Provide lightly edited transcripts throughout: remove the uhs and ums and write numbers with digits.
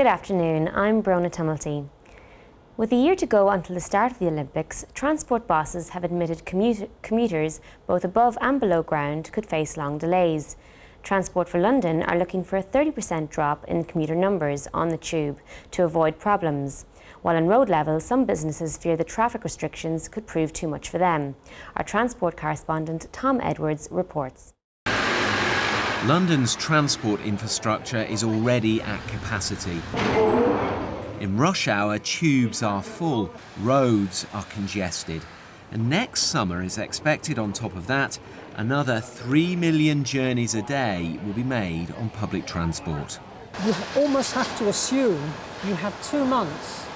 Good afternoon, I'm Brónagh Tumulty. With a year to go until the start of the Olympics, transport bosses have admitted commuters both above and below ground could face long delays. Transport for London are looking for a 30% drop in commuter numbers on the tube to avoid problems. While on road level, some businesses fear the traffic restrictions could prove too much for them. Our transport correspondent Tom Edwards reports. London's transport infrastructure is already at capacity. In rush hour, tubes are full, roads are congested. And next summer is expected on top of that, another 3 million journeys a day will be made on public transport. You almost have to assume you have 2 months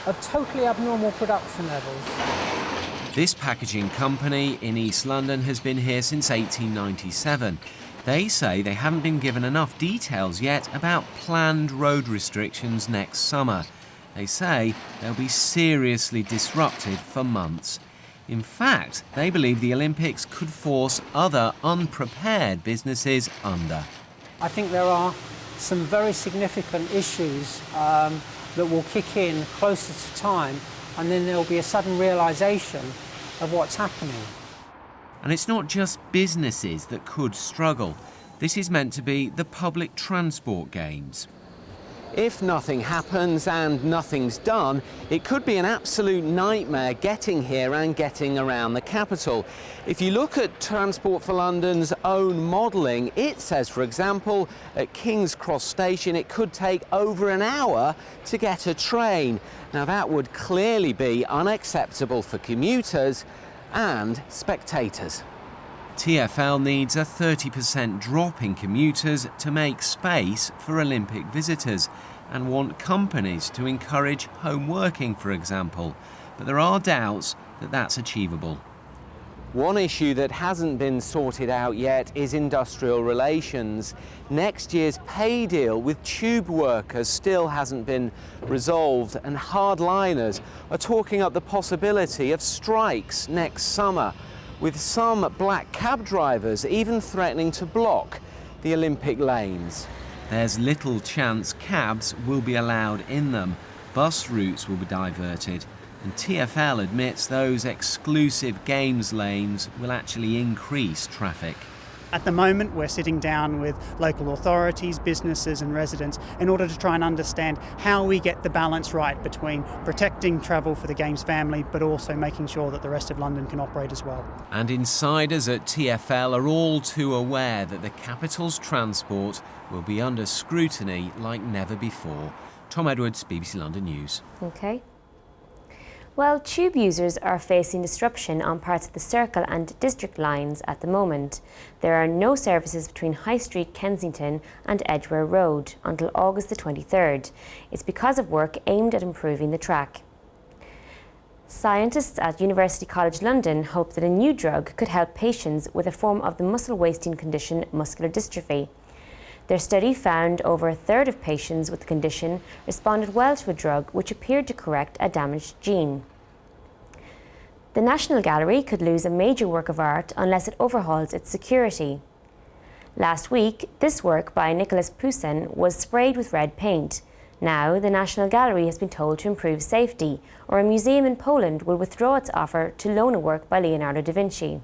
of totally abnormal production levels. This packaging company in East London has been here since 1897. They say they haven't been given enough details yet about planned road restrictions next summer. They say they'll be seriously disrupted for months. In fact, they believe the Olympics could force other unprepared businesses under. I think there are some very significant issues that will kick in closer to time, and then there will be a sudden realisation of what's happening. And it's not just businesses that could struggle. This is meant to be the public transport games. If nothing happens and nothing's done, it could be an absolute nightmare getting here and getting around the capital. If you look at Transport for London's own modelling, it says, for example, at King's Cross Station, it could take over an hour to get a train. Now, that would clearly be unacceptable for commuters and spectators. TfL needs a 30% drop in commuters to make space for Olympic visitors and want companies to encourage home working, for example. But there are doubts that that's achievable. One issue that hasn't been sorted out yet is industrial relations. Next year's pay deal with tube workers still hasn't been resolved, and hardliners are talking up the possibility of strikes next summer, with some black cab drivers even threatening to block the Olympic lanes. There's little chance cabs will be allowed in them. Bus routes will be diverted. And TfL admits those exclusive games lanes will actually increase traffic. At the moment, we're sitting down with local authorities, businesses and residents in order to try and understand how we get the balance right between protecting travel for the Games family, but also making sure that the rest of London can operate as well. And insiders at TfL are all too aware that the capital's transport will be under scrutiny like never before. Tom Edwards, BBC London News. OK. Well, tube users are facing disruption on parts of the Circle and District lines at the moment. There are no services between High Street, Kensington and Edgware Road until August the 23rd. It's because of work aimed at improving the track. Scientists at University College London hope that a new drug could help patients with a form of the muscle wasting condition muscular dystrophy. Their study found over a third of patients with the condition responded well to a drug which appeared to correct a damaged gene. The National Gallery could lose a major work of art unless it overhauls its security. Last week, this work by Nicholas Poussin was sprayed with red paint. Now, the National Gallery has been told to improve safety, or a museum in Poland will withdraw its offer to loan a work by Leonardo da Vinci.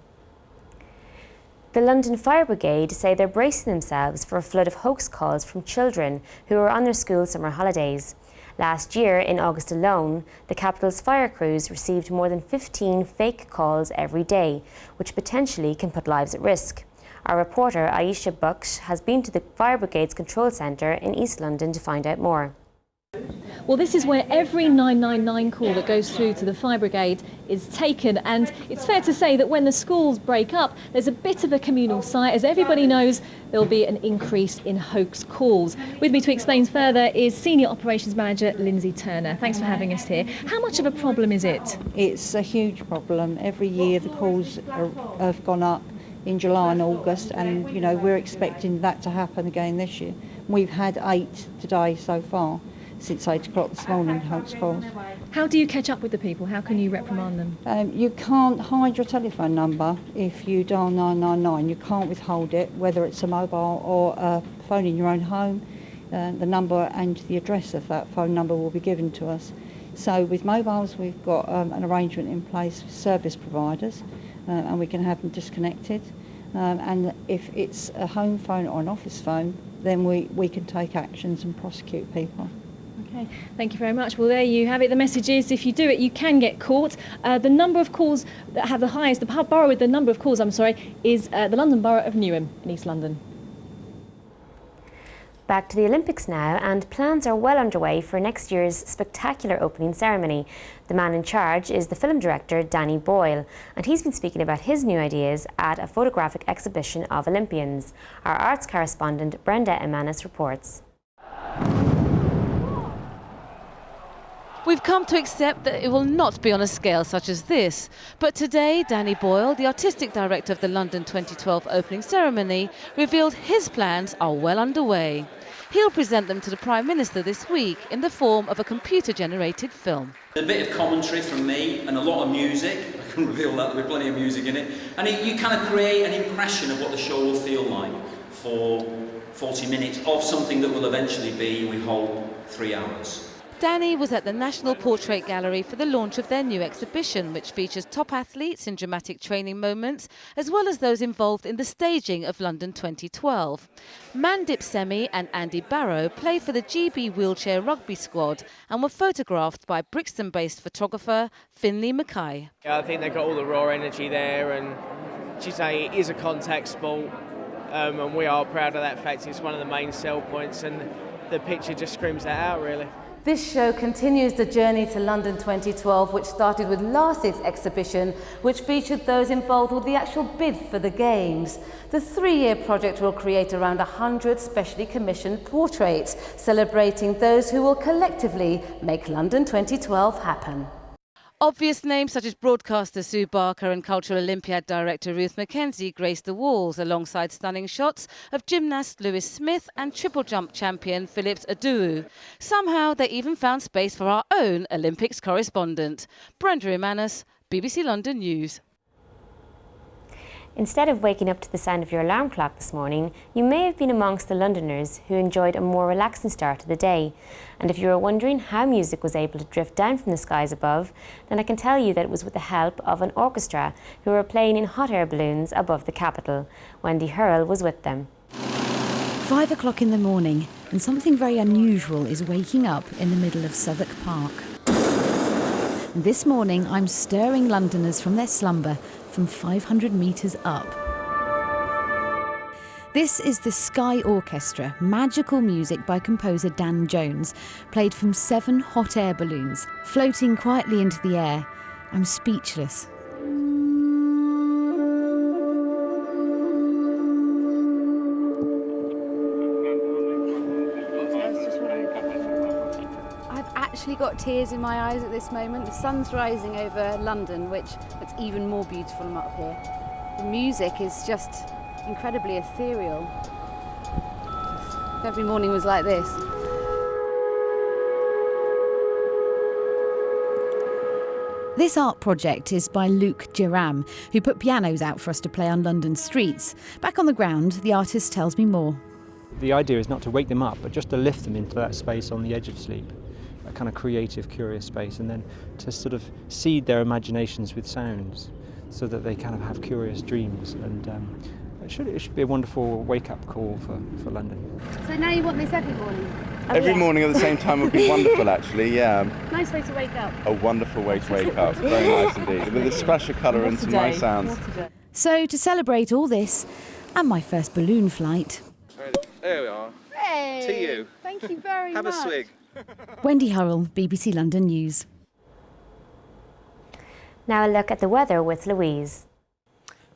The London Fire Brigade say they're bracing themselves for a flood of hoax calls from children who are on their school summer holidays. Last year, in August alone, the capital's fire crews received more than 15 fake calls every day, which potentially can put lives at risk. Our reporter Aisha Baksh has been to the Fire Brigade's control centre in East London to find out more. Well, this is where every 999 call that goes through to the Fire Brigade is taken, and it's fair to say that when the schools break up, there's a bit of a communal sigh. As everybody knows, there'll be an increase in hoax calls. With me to explain further is Senior Operations Manager Lindsay Turner. Thanks for having us here. How much of a problem is it? It's a huge problem. Every year the calls have gone up in July and August, and we're expecting that to happen again this year. We've had 8 today so far. Since 8 o'clock this morning, hoax calls. How do you catch up with the people? How can you reprimand them? You can't hide your telephone number if you dial 999. You can't withhold it, whether it's a mobile or a phone in your own home. the number and the address of that phone number will be given to us. So with mobiles, we've got an arrangement in place with service providers, and we can have them disconnected. And if it's a home phone or an office phone, then we can take actions and prosecute people. Okay, thank you very much. Well, there you have it. The message is, if you do it, you can get caught. The number of calls that have the highest, the borough with the number of calls, is the London Borough of Newham in East London. Back to the Olympics now, and plans are well underway for next year's spectacular opening ceremony. The man in charge is the film director Danny Boyle, and he's been speaking about his new ideas at a photographic exhibition of Olympians. Our arts correspondent Brenda Emanis reports. We've come to accept that it will not be on a scale such as this. But today, Danny Boyle, the artistic director of the London 2012 opening ceremony, revealed his plans are well underway. He'll present them to the Prime Minister this week in the form of a computer-generated film. A bit of commentary from me and a lot of music. I can reveal that, there'll be plenty of music in it. And you kind of create an impression of what the show will feel like for 40 minutes of something that will eventually be, we hope, 3 hours. Danny was at the National Portrait Gallery for the launch of their new exhibition, which features top athletes in dramatic training moments, as well as those involved in the staging of London 2012. Mandip Semi and Andy Barrow play for the GB wheelchair rugby squad and were photographed by Brixton-based photographer Finlay Mackay. I think they've got all the raw energy there, and as you say, it is a contact sport, and we are proud of that fact. It's one of the main sell points, and the picture just screams that out, really. This show continues the journey to London 2012, which started with last year's exhibition, which featured those involved with the actual bid for the Games. The 3-year project will create around 100 specially commissioned portraits, celebrating those who will collectively make London 2012 happen. Obvious names such as broadcaster Sue Barker and Cultural Olympiad director Ruth Mackenzie graced the walls, alongside stunning shots of gymnast Lewis Smith and triple jump champion Phillips Aduwu. Somehow they even found space for our own Olympics correspondent. Brenda Emanis, BBC London News. Instead of waking up to the sound of your alarm clock this morning, you may have been amongst the Londoners who enjoyed a more relaxing start to the day. And if you were wondering how music was able to drift down from the skies above, then I can tell you that it was with the help of an orchestra who were playing in hot air balloons above the capital. Wendy Hurrell was with them. 5 o'clock in the morning, and something very unusual is waking up in the middle of Southwark Park. This morning I'm stirring Londoners from their slumber from 500 metres up. This is the Sky Orchestra, magical music by composer Dan Jones, played from 7 hot air balloons, floating quietly into the air. I'm speechless. Actually got tears in my eyes at this moment. The sun's rising over London, which looks even more beautiful from up here. The music is just incredibly ethereal. If every morning was like this. This art project is by Luke Giram, who put pianos out for us to play on London streets. Back on the ground, the artist tells me more. The idea is not to wake them up, but just to lift them into that space on the edge of sleep. A kind of creative, curious space, and then to sort of seed their imaginations with sounds so that they kind of have curious dreams. And it should be a wonderful wake-up call for London. So now you want this every morning? Every morning at the same time would be wonderful, actually, yeah. Nice way to wake up. A wonderful way to wake up, very nice indeed, with a splash of colour and some nice sounds. So to celebrate all this, and my first balloon flight... There we are. Hey! To you. Thank you very much. Have a swig. Wendy Hurrell, BBC London News. Now a look at the weather with Louise.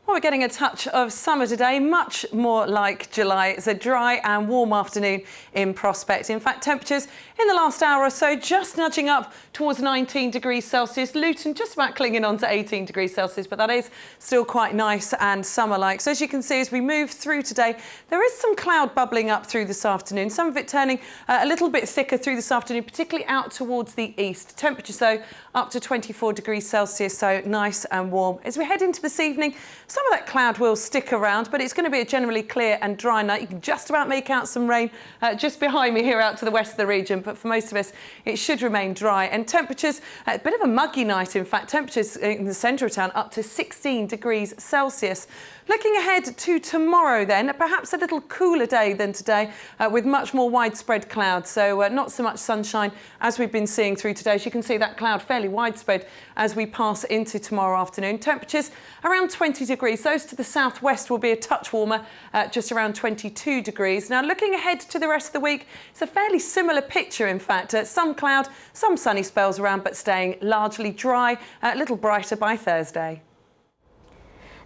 Well, we're getting a touch of summer today, much more like July. It's a dry and warm afternoon in prospect. In fact, temperatures in the last hour or so just nudging up towards 19 degrees Celsius. Luton just about clinging on to 18 degrees Celsius, but that is still quite nice and summer-like. So as you can see, as we move through today, there is some cloud bubbling up through this afternoon, some of it turning a little bit thicker through this afternoon, particularly out towards the east. Temperatures, though, up to 24 degrees Celsius, so nice and warm. As we head into this evening, Some of that cloud will stick around, but it's going to be a generally clear and dry night. You can just about make out some rain just behind me here out to the west of the region, but for most of us, it should remain dry. And temperatures, a bit of a muggy night, in fact. Temperatures in the centre of town up to 16 degrees Celsius. Looking ahead to tomorrow then, perhaps a little cooler day than today with much more widespread clouds. So not so much sunshine as we've been seeing through today. As you can see, that cloud fairly widespread as we pass into tomorrow afternoon. Temperatures around 20 degrees. Those to the southwest will be a touch warmer, just around 22 degrees. Now looking ahead to the rest of the week, it's a fairly similar picture in fact. Some cloud, some sunny spells around, but staying largely dry, a little brighter by Thursday.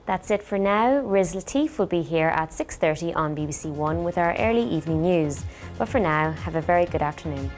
That's it for now. Riz Latif will be here at 6:30 on BBC One with our early evening news. But for now, have a very good afternoon.